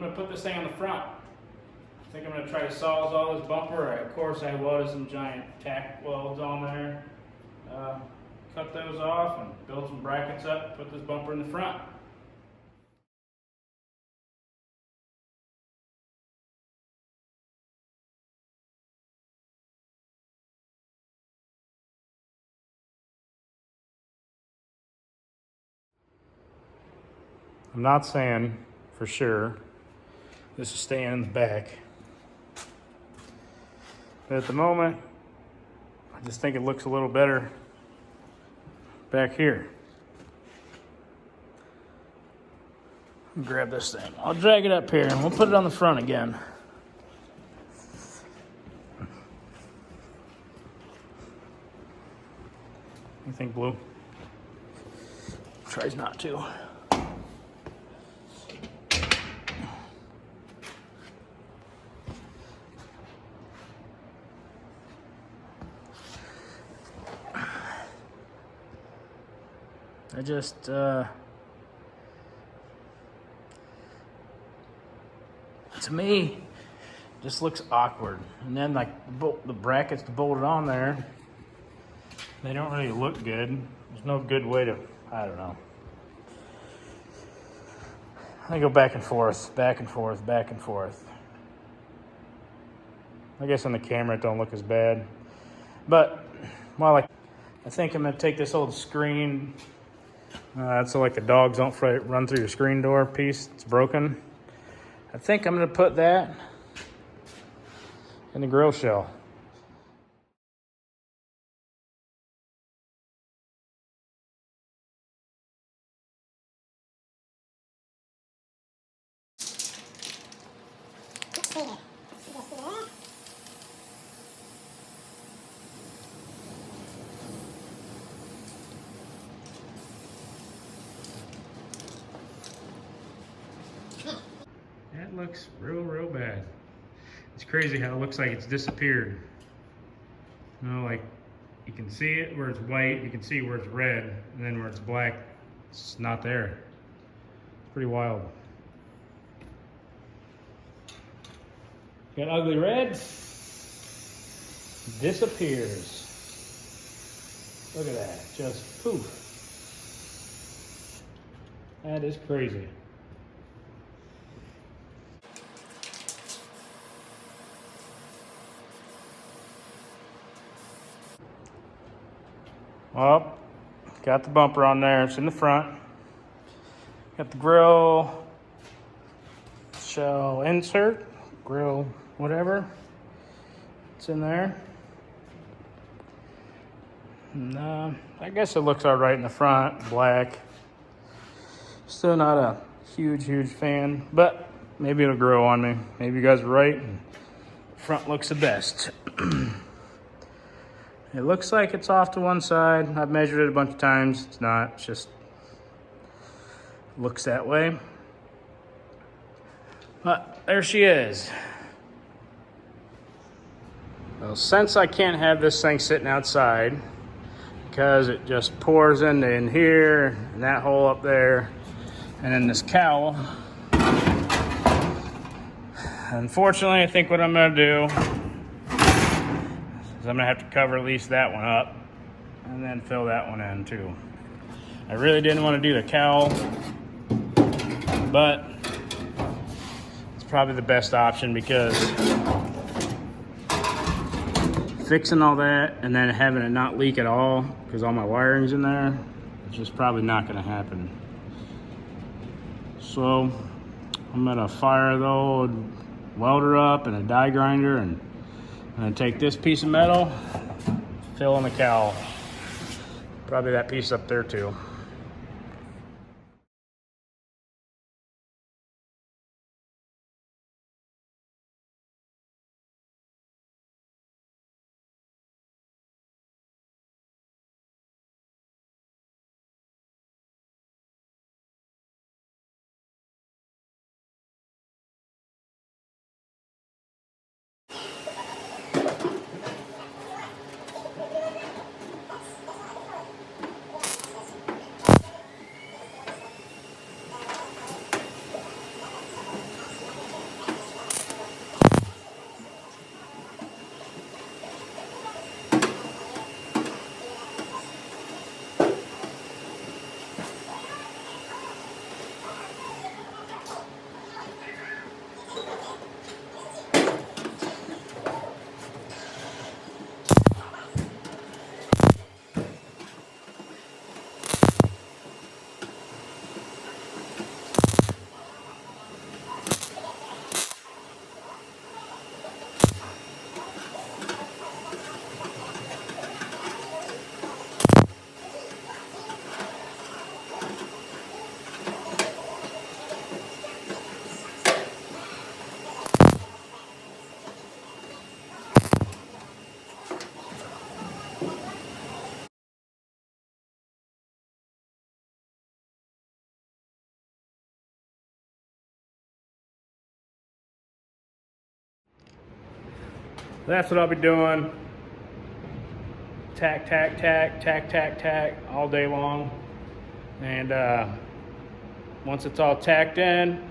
gonna put this thing on the front. I think I'm gonna try to sawzall this bumper. Of course, I welded some giant tack welds on there. Cut those off and build some brackets up, put this bumper in the front. I'm not saying for sure this is staying in the back, but at the moment, I just think it looks a little better back here. Grab this thing. I'll drag it up here and we'll put it on the front again. You think, Blue? Tries not to. I just, to me, just looks awkward. And then like the brackets bolted on there, they don't really look good. There's no good way to, I don't know. I go back and forth, back and forth, back and forth. I guess on the camera it don't look as bad. But, well, I think I'm gonna take this old screen, so like the dogs don't run through your screen door piece, it's broken. I think I'm gonna put that in the grill shell. That looks real bad. It's crazy how it looks like it's disappeared. You know, like you can see it where it's white, you can see where it's red, and then where it's black, it's not there. It's pretty wild. Got ugly red, disappears. Look at that, just poof. That is crazy. Well, got the bumper on there, it's in the front. Got the grill shell insert, grill whatever, it's in there. And, I guess it looks all right in the front, black. Still not a huge fan, but maybe it'll grow on me. Maybe you guys are right, and front looks the best. It looks like it's off to one side. I've measured it a bunch of times. It's not, it's just looks that way. But there she is. Well, since I can't have this thing sitting outside because it just pours into in here and that hole up there and then this cowl, unfortunately, I think what I'm gonna do is I'm gonna have to cover at least that one up and then fill that one in too. I really didn't want to do the cowl, but it's probably the best option because fixing all that and then having it not leak at all because all my wiring's in there, it's just probably not gonna happen. So I'm gonna fire the old welder up and a die grinder, and I'm gonna take this piece of metal, fill in the cowl. Probably that piece up there too. That's what I'll be doing. Tack, tack, tack, tack, tack, tack all day long. And once it's all tacked in,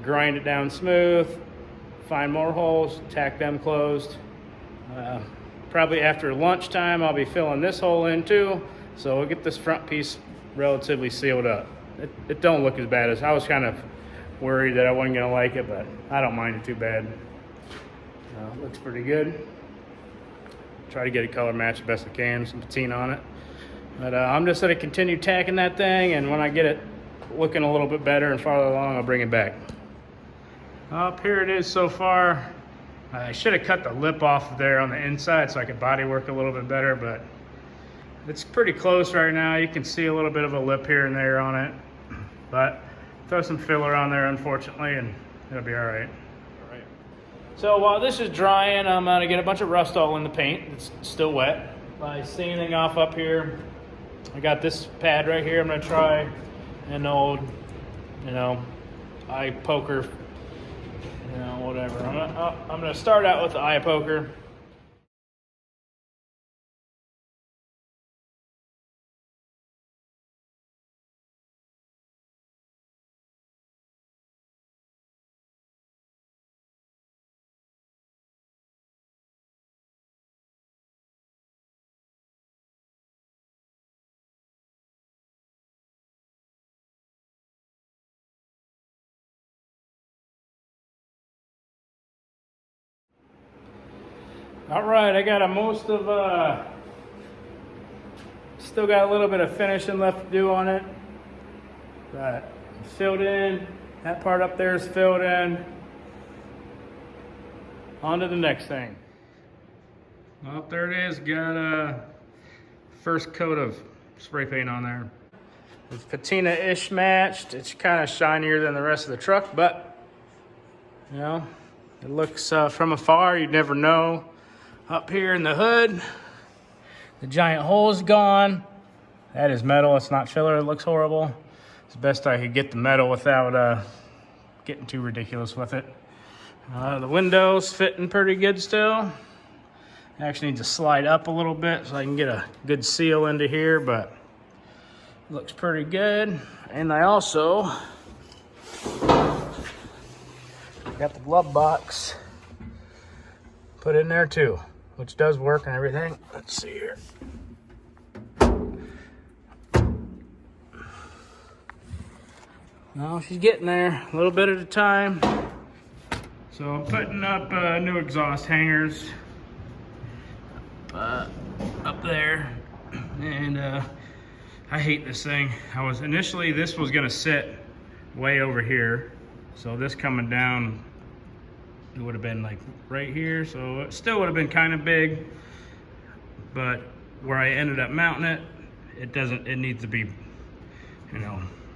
grind it down smooth, find more holes, tack them closed. Probably after lunchtime, I'll be filling this hole in too. So we'll get this front piece relatively sealed up. It don't look as bad as I was kind of worried that I wasn't gonna like it, but I don't mind it too bad. Looks pretty good. Try to get a color match the best I can, some patina on it. But I'm just gonna continue tacking that thing, and when I get it looking a little bit better and farther along, I'll bring it back. Up here it is so far. I should have cut the lip off there on the inside so I could body work a little bit better, but it's pretty close right now. You can see a little bit of a lip here and there on it, but throw some filler on there, unfortunately, and it'll be all right. So while this is drying, I'm gonna get a bunch of rust all in the paint. It's still wet. If I see anything off up here, I got this pad right here. I'm gonna try an old, eye poker, whatever. I'm gonna start out with the eye poker. All right, I got still got a little bit of finishing left to do on it, but filled in. That part up there is filled in. On to the next thing. Well, there it is. Got a first coat of spray paint on there. It's patina-ish matched. It's kind of shinier than the rest of the truck, but it looks from afar, you'd never know. Up here in the hood, the giant hole's gone. That is metal, it's not filler, it looks horrible. It's the best I could get the metal without getting too ridiculous with it. The window's fitting pretty good still. I actually need to slide up a little bit so I can get a good seal into here, but it looks pretty good. And I also got the glove box put in there too, which does work and everything. Let's see here. Well, she's getting there, a little bit at a time. So I'm putting up new exhaust hangers up there, and I hate this thing. This was gonna sit way over here, so this coming down, it would have been like right here, so it still would have been kind of big, but where I ended up mounting it, it needs to be,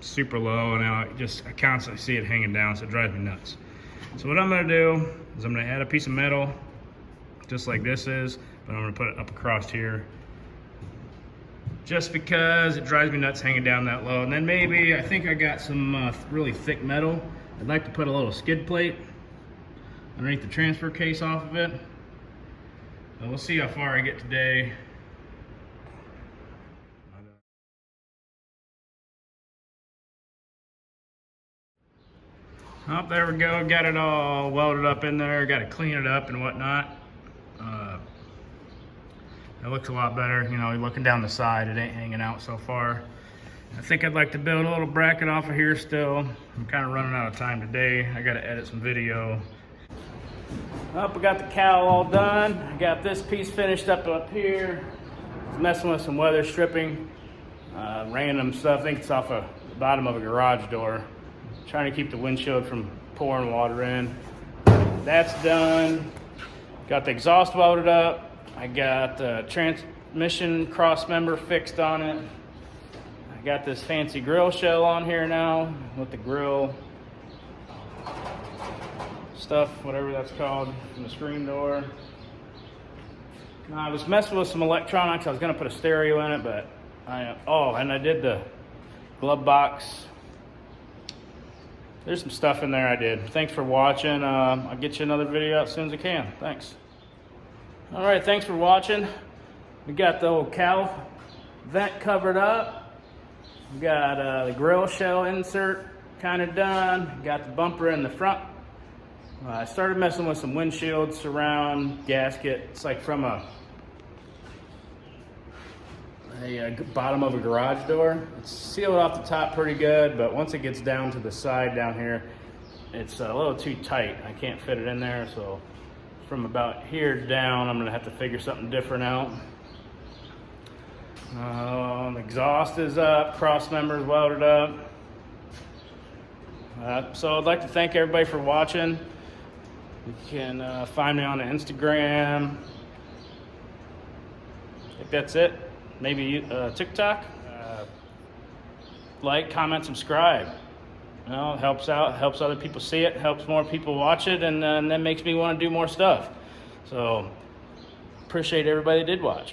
super low, and I constantly see it hanging down, so it drives me nuts. So what I'm gonna do is I'm gonna add a piece of metal, just like this is, but I'm gonna put it up across here, just because it drives me nuts hanging down that low. And then maybe, I think I got some really thick metal. I'd like to put a little skid plate underneath the transfer case off of it. But we'll see how far I get today. Oh, there we go. Got it all welded up in there. Got to clean it up and whatnot. It looks a lot better. You're looking down the side, it ain't hanging out so far. I think I'd like to build a little bracket off of here still. I'm kind of running out of time today. I got to edit some video. Up, I got the cowl all done. I got this piece finished up here. I was messing with some weather stripping, random stuff. I think it's off the bottom of a garage door. Trying to keep the windshield from pouring water in. That's done. Got the exhaust welded up. I got the transmission cross member fixed on it. I got this fancy grill shell on here now with the grill stuff, whatever that's called, from the screen door. I was messing with some electronics. I was gonna put a stereo in it, but and I did the glove box. There's some stuff in there I did. Thanks for watching. I'll get you another video out as soon as I can. Thanks. All right, thanks for watching. We got the old cowl vent covered up. We got the grill shell insert kind of done. Got the bumper in the front. I started messing with some windshield surround gasket. It's like from a bottom of a garage door. It's sealed off the top pretty good, but once it gets down to the side down here, it's a little too tight. I can't fit it in there, so from about here down, I'm gonna have to figure something different out. Exhaust is up, cross members welded up. So I'd like to thank everybody for watching. You can find me on the Instagram. I think that's it. Maybe TikTok. Like, comment, subscribe. You know, it helps out, helps other people see it, helps more people watch it, and that makes me want to do more stuff. So appreciate everybody that did watch.